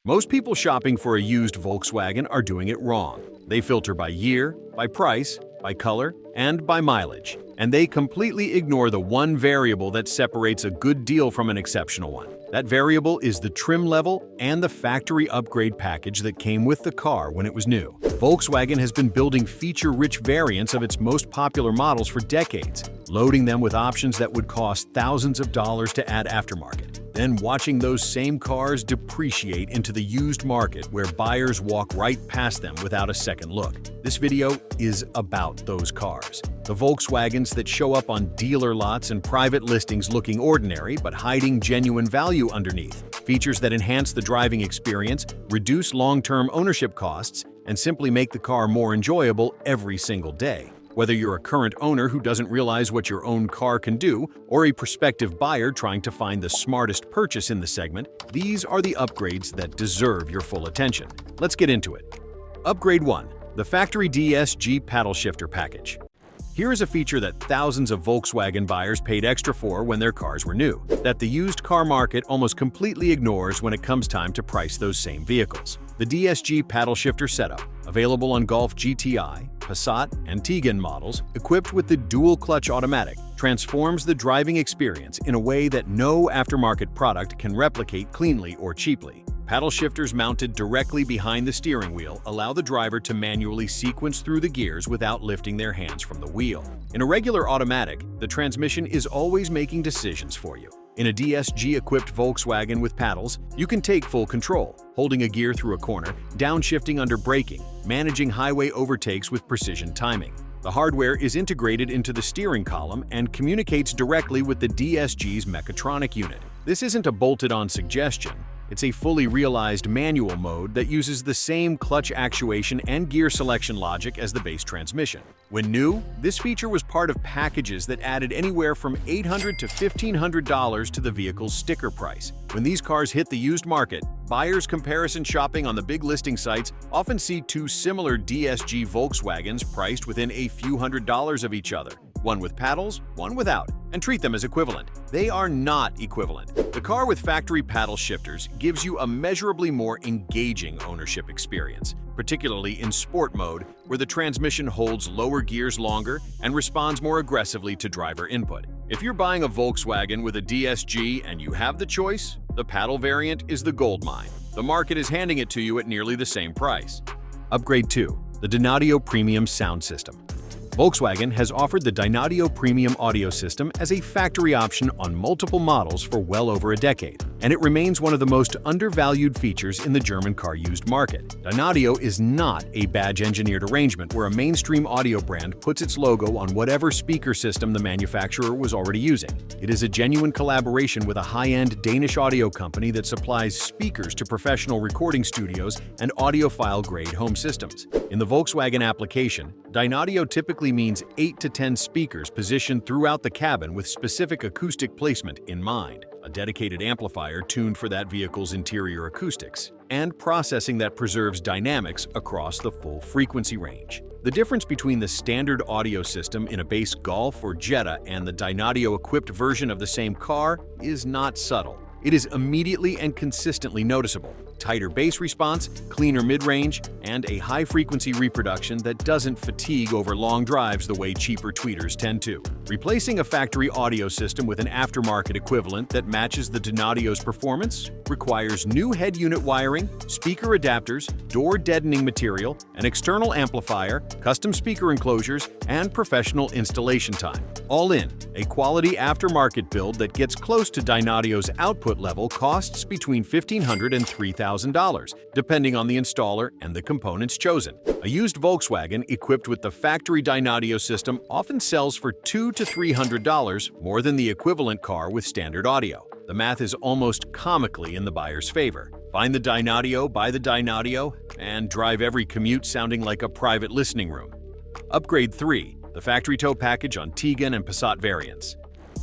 Most people shopping for a used Volkswagen are doing it wrong. They filter by year, by price, by color, and by mileage. And they completely ignore the one variable that separates a good deal from an exceptional one. That variable is the trim level and the factory upgrade package that came with the car when it was new. Volkswagen has been building feature-rich variants of its most popular models for decades, loading them with options that would cost thousands of dollars to add aftermarket. Then watching those same cars depreciate into the used market where buyers walk right past them without a second look. This video is about those cars. The Volkswagens that show up on dealer lots and private listings looking ordinary but hiding genuine value underneath. Features that enhance the driving experience, reduce long-term ownership costs, and simply make the car more enjoyable every single day. Whether you're a current owner who doesn't realize what your own car can do, or a prospective buyer trying to find the smartest purchase in the segment, these are the upgrades that deserve your full attention. Let's get into it. Upgrade 1. The Factory DSG Paddle Shifter Package. Here is a feature that thousands of Volkswagen buyers paid extra for when their cars were new, that the used car market almost completely ignores when it comes time to price those same vehicles. The DSG Paddle Shifter setup, available on Golf GTI, Passat, and Tiguan models, equipped with the dual-clutch automatic, transforms the driving experience in a way that no aftermarket product can replicate cleanly or cheaply. Paddle shifters mounted directly behind the steering wheel allow the driver to manually sequence through the gears without lifting their hands from the wheel. In a regular automatic, the transmission is always making decisions for you. In a DSG-equipped Volkswagen with paddles, you can take full control, holding a gear through a corner, downshifting under braking, managing highway overtakes with precision timing. The hardware is integrated into the steering column and communicates directly with the DSG's mechatronic unit. This isn't a bolted-on suggestion. It's a fully realized manual mode that uses the same clutch actuation and gear selection logic as the base transmission. When new, this feature was part of packages that added anywhere from $800 to $1,500 to the vehicle's sticker price. When these cars hit the used market, buyers comparison shopping on the big listing sites often see two similar DSG Volkswagens priced within a few $100s of each other, one with paddles, one without, and treat them as equivalent. They are not equivalent. The car with factory paddle shifters gives you a measurably more engaging ownership experience, particularly in sport mode, where the transmission holds lower gears longer and responds more aggressively to driver input. If you're buying a Volkswagen with a DSG and you have the choice, the paddle variant is the goldmine. The market is handing it to you at nearly the same price. Upgrade 2. The Dynaudio Premium Sound System. Volkswagen has offered the Dynaudio Premium audio system as a factory option on multiple models for well over a decade, and it remains one of the most undervalued features in the German car used market. Dynaudio is not a badge-engineered arrangement where a mainstream audio brand puts its logo on whatever speaker system the manufacturer was already using. It is a genuine collaboration with a high-end Danish audio company that supplies speakers to professional recording studios and audiophile-grade home systems. In the Volkswagen application, Dynaudio typically means 8 to 10 speakers positioned throughout the cabin with specific acoustic placement in mind, a dedicated amplifier tuned for that vehicle's interior acoustics, and processing that preserves dynamics across the full frequency range. The difference between the standard audio system in a base Golf or Jetta and the Dynaudio-equipped version of the same car is not subtle. It is immediately and consistently noticeable. Tighter bass response, cleaner mid-range, and a high-frequency reproduction that doesn't fatigue over long drives the way cheaper tweeters tend to. Replacing a factory audio system with an aftermarket equivalent that matches the Dynaudio's performance requires new head unit wiring, speaker adapters, door deadening material, an external amplifier, custom speaker enclosures, and professional installation time. All in, a quality aftermarket build that gets close to Dynaudio's output level costs between $1,500 and $3,000, depending on the installer and the components chosen. A used Volkswagen equipped with the factory Dynaudio system often sells for $200 to $300 more than the equivalent car with standard audio. The math is almost comically in the buyer's favor. Find the Dynaudio, buy the Dynaudio, and drive every commute sounding like a private listening room. Upgrade 3. The factory tow package on Tiguan and Passat variants.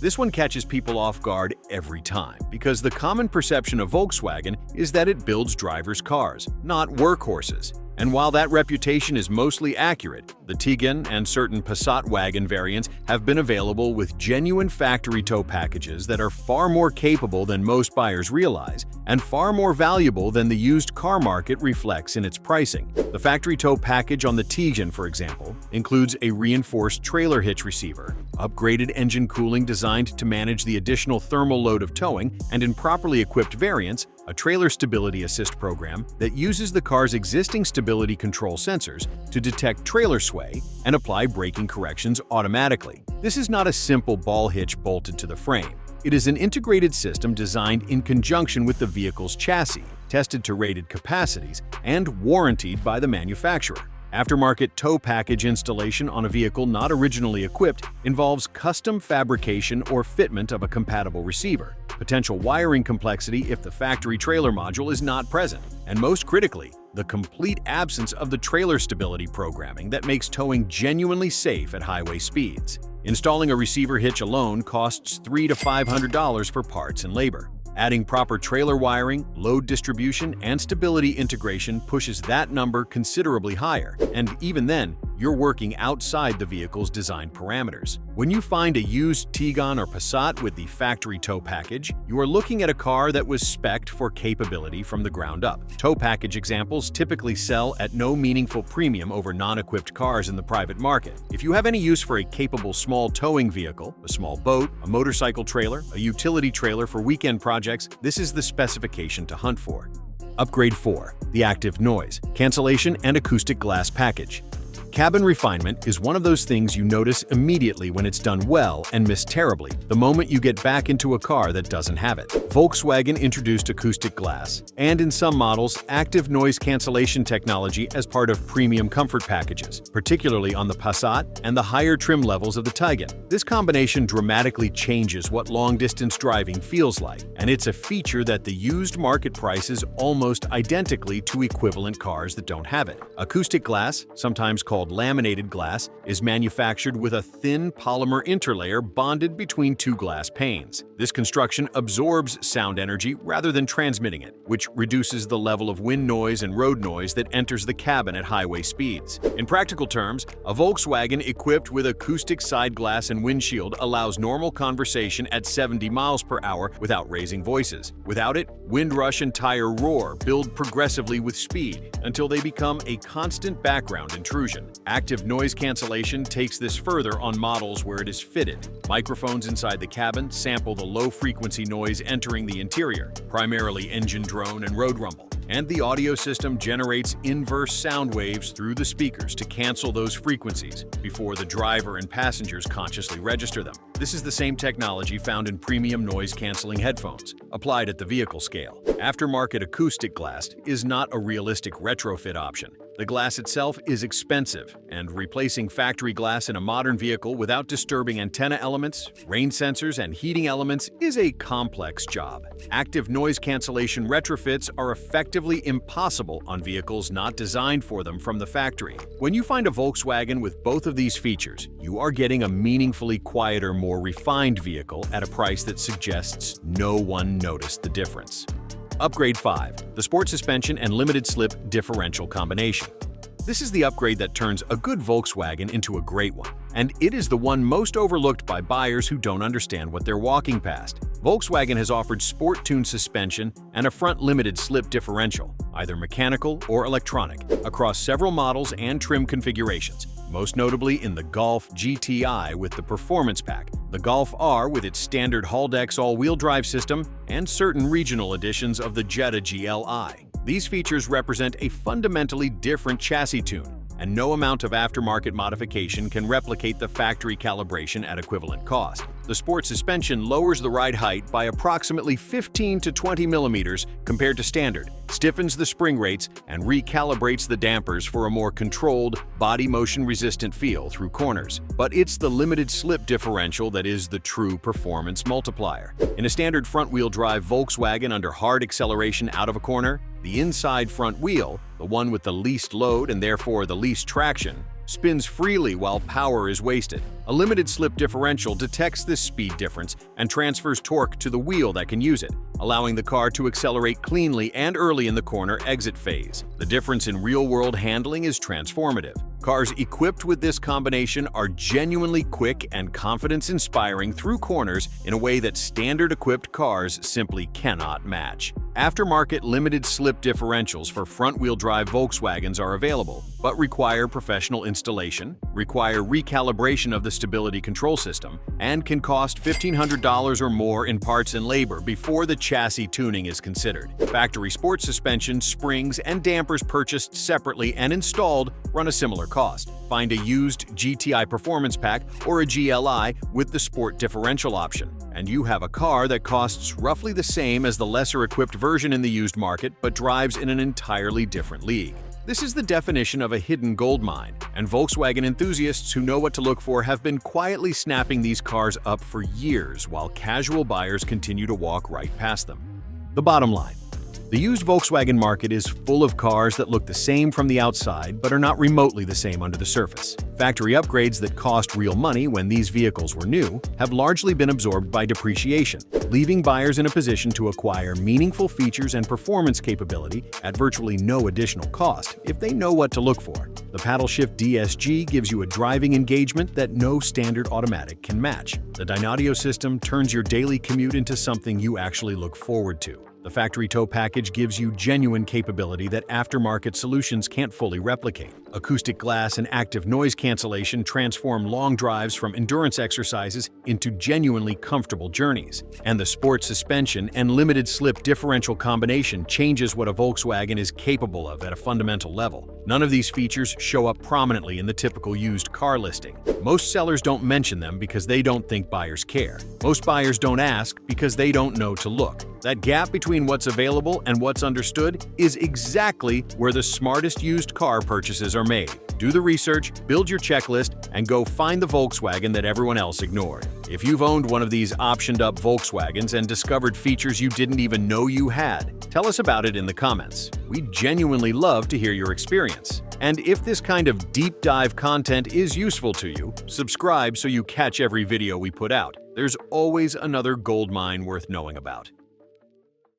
This one catches people off guard every time because the common perception of Volkswagen is that it builds drivers' cars, not workhorses. And while that reputation is mostly accurate, the Tiguan and certain Passat wagon variants have been available with genuine factory tow packages that are far more capable than most buyers realize and far more valuable than the used car market reflects in its pricing. The factory tow package on the Tiguan, for example, includes a reinforced trailer hitch receiver, upgraded engine cooling designed to manage the additional thermal load of towing, and in properly equipped variants, a trailer stability assist program that uses the car's existing stability control sensors to detect trailer sway and apply braking corrections automatically. This is not a simple ball hitch bolted to the frame. It is an integrated system designed in conjunction with the vehicle's chassis, tested to rated capacities, and warranted by the manufacturer. Aftermarket tow package installation on a vehicle not originally equipped involves custom fabrication or fitment of a compatible receiver, potential wiring complexity if the factory trailer module is not present, and most critically, the complete absence of the trailer stability programming that makes towing genuinely safe at highway speeds. Installing a receiver hitch alone costs $300 to $500 for parts and labor. Adding proper trailer wiring, load distribution, and stability integration pushes that number considerably higher, and even then, you're working outside the vehicle's design parameters. When you find a used Tiguan or Passat with the factory tow package, you are looking at a car that was spec'd for capability from the ground up. Tow package examples typically sell at no meaningful premium over non-equipped cars in the private market. If you have any use for a capable small towing vehicle, a small boat, a motorcycle trailer, a utility trailer for weekend projects, this is the specification to hunt for. Upgrade 4. The active noise, cancellation, and acoustic glass package. Cabin refinement is one of those things you notice immediately when it's done well and miss terribly the moment you get back into a car that doesn't have it. Volkswagen introduced acoustic glass, and in some models, active noise cancellation technology as part of premium comfort packages, particularly on the Passat and the higher trim levels of the Tiguan. This combination dramatically changes what long-distance driving feels like, and it's a feature that the used market prices almost identically to equivalent cars that don't have it. Acoustic glass, sometimes called laminated glass, is manufactured with a thin polymer interlayer bonded between two glass panes. This construction absorbs sound energy rather than transmitting it, which reduces the level of wind noise and road noise that enters the cabin at highway speeds. In practical terms, a Volkswagen equipped with acoustic side glass and windshield allows normal conversation at 70 miles per hour without raising voices. Without it, wind rush and tire roar build progressively with speed until they become a constant background intrusion. Active noise cancellation takes this further on models where it is fitted. Microphones inside the cabin sample the low-frequency noise entering the interior, primarily engine drone and road rumble, and the audio system generates inverse sound waves through the speakers to cancel those frequencies before the driver and passengers consciously register them. This is the same technology found in premium noise-canceling headphones, applied at the vehicle scale. Aftermarket acoustic glass is not a realistic retrofit option. The glass itself is expensive, and replacing factory glass in a modern vehicle without disturbing antenna elements, rain sensors, and heating elements is a complex job. Active noise cancellation retrofits are effectively impossible on vehicles not designed for them from the factory. When you find a Volkswagen with both of these features, you are getting a meaningfully quieter, more refined vehicle at a price that suggests no one noticed the difference. Upgrade 5. The sport suspension and limited slip differential combination. This is the upgrade that turns a good Volkswagen into a great one, and it is the one most overlooked by buyers who don't understand what they're walking past. Volkswagen has offered sport-tuned suspension and a front limited slip differential, either mechanical or electronic, across several models and trim configurations, most notably in the Golf GTI with the Performance Pack, the Golf R with its standard Haldex all-wheel drive system, and certain regional editions of the Jetta GLI. These features represent a fundamentally different chassis tune, and no amount of aftermarket modification can replicate the factory calibration at equivalent cost. The sport suspension lowers the ride height by approximately 15 to 20 millimeters compared to standard, stiffens the spring rates, and recalibrates the dampers for a more controlled, body motion-resistant feel through corners. But it's the limited slip differential that is the true performance multiplier. In a standard front-wheel drive Volkswagen under hard acceleration out of a corner, the inside front wheel, the one with the least load and therefore the least traction, spins freely while power is wasted. A limited slip differential detects this speed difference and transfers torque to the wheel that can use it, allowing the car to accelerate cleanly and early in the corner exit phase. The difference in real-world handling is transformative. Cars equipped with this combination are genuinely quick and confidence-inspiring through corners in a way that standard-equipped cars simply cannot match. Aftermarket limited slip differentials for front-wheel drive Volkswagens are available, but require professional installation, require recalibration of the stability control system, and can cost $1,500 or more in parts and labor before the chassis tuning is considered. Factory sport suspension, springs, and dampers purchased separately and installed run a similar cost. Find a used GTI Performance Pack or a GLI with the Sport differential option, and you have a car that costs roughly the same as the lesser-equipped version in the used market but drives in an entirely different league. This is the definition of a hidden gold mine, and Volkswagen enthusiasts who know what to look for have been quietly snapping these cars up for years while casual buyers continue to walk right past them. The bottom line: the used Volkswagen market is full of cars that look the same from the outside but are not remotely the same under the surface. Factory upgrades that cost real money when these vehicles were new have largely been absorbed by depreciation, leaving buyers in a position to acquire meaningful features and performance capability at virtually no additional cost if they know what to look for. The Paddle Shift DSG gives you a driving engagement that no standard automatic can match. The Dynaudio system turns your daily commute into something you actually look forward to. The factory tow package gives you genuine capability that aftermarket solutions can't fully replicate. Acoustic glass and active noise cancellation transform long drives from endurance exercises into genuinely comfortable journeys. And the sport suspension and limited slip differential combination changes what a Volkswagen is capable of at a fundamental level. None of these features show up prominently in the typical used car listing. Most sellers don't mention them because they don't think buyers care. Most buyers don't ask because they don't know to look. That gap between what's available and what's understood is exactly where the smartest used car purchases are made. Do the research, build your checklist, and go find the Volkswagen that everyone else ignored. If you've owned one of these optioned-up Volkswagens and discovered features you didn't even know you had, tell us about it in the comments. We'd genuinely love to hear your experience. And if this kind of deep dive content is useful to you, subscribe so you catch every video we put out. There's always another gold mine worth knowing about.